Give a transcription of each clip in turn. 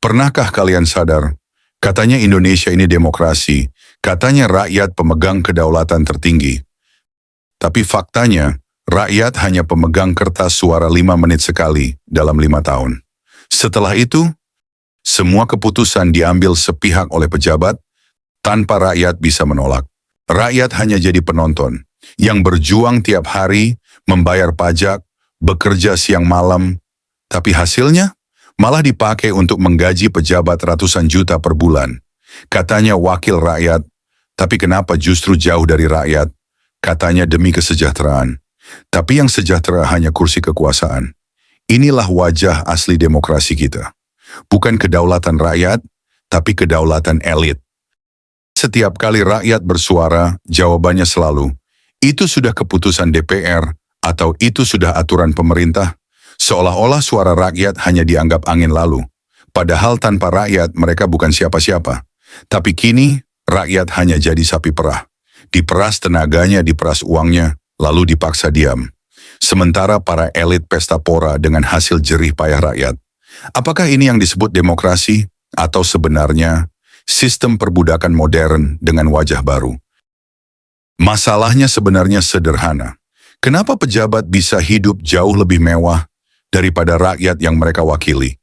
Pernahkah kalian sadar? Katanya Indonesia ini demokrasi, katanya rakyat pemegang kedaulatan tertinggi. Tapi faktanya, rakyat hanya pemegang kertas suara 5 menit sekali dalam 5 tahun. Setelah itu, semua keputusan diambil sepihak oleh pejabat, tanpa rakyat bisa menolak. Rakyat hanya jadi penonton, yang berjuang tiap hari, membayar pajak, bekerja siang malam, tapi hasilnya malah dipakai untuk menggaji pejabat ratusan juta per bulan. Katanya wakil rakyat, tapi kenapa justru jauh dari rakyat? Katanya demi kesejahteraan. Tapi yang sejahtera hanya kursi kekuasaan. Inilah wajah asli demokrasi kita. Bukan kedaulatan rakyat, tapi kedaulatan elit. Setiap kali rakyat bersuara, jawabannya selalu, itu sudah keputusan DPR, atau itu sudah aturan pemerintah. Seolah-olah suara rakyat hanya dianggap angin lalu. Padahal tanpa rakyat mereka bukan siapa-siapa. Tapi kini, rakyat hanya jadi sapi perah. Diperas tenaganya, diperas uangnya, lalu dipaksa diam. Sementara para elit pesta pora dengan hasil jerih payah rakyat. Apakah ini yang disebut demokrasi? Atau sebenarnya sistem perbudakan modern dengan wajah baru? Masalahnya sebenarnya sederhana. Kenapa pejabat bisa hidup jauh lebih mewah daripada rakyat yang mereka wakili?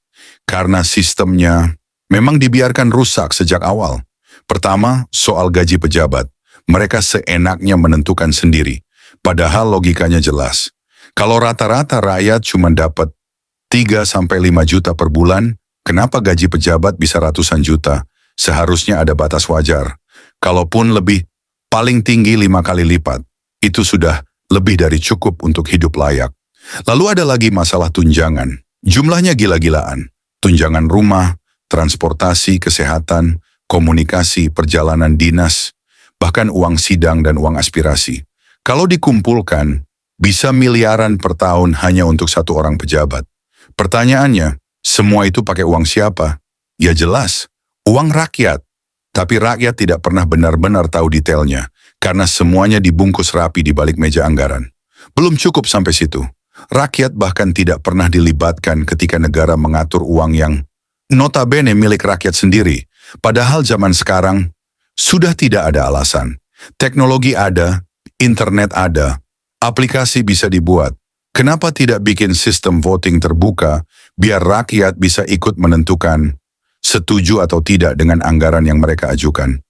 Karena sistemnya memang dibiarkan rusak sejak awal. Pertama, soal gaji pejabat. Mereka seenaknya menentukan sendiri. Padahal logikanya jelas. Kalau rata-rata rakyat cuma dapat 3-5 juta per bulan, kenapa gaji pejabat bisa ratusan juta? Seharusnya ada batas wajar. Kalaupun lebih, paling tinggi 5 kali lipat. Itu sudah lebih dari cukup untuk hidup layak. Lalu ada lagi masalah tunjangan. Jumlahnya gila-gilaan. Tunjangan rumah, transportasi, kesehatan, komunikasi, perjalanan dinas, bahkan uang sidang dan uang aspirasi. Kalau dikumpulkan, bisa miliaran per tahun hanya untuk satu orang pejabat. Pertanyaannya, semua itu pakai uang siapa? Ya jelas, uang rakyat. Tapi rakyat tidak pernah benar-benar tahu detailnya, karena semuanya dibungkus rapi di balik meja anggaran. Belum cukup sampai situ. Rakyat bahkan tidak pernah dilibatkan ketika negara mengatur uang yang notabene milik rakyat sendiri. Padahal zaman sekarang, sudah tidak ada alasan. Teknologi ada, internet ada, aplikasi bisa dibuat. Kenapa tidak bikin sistem voting terbuka biar rakyat bisa ikut menentukan setuju atau tidak dengan anggaran yang mereka ajukan?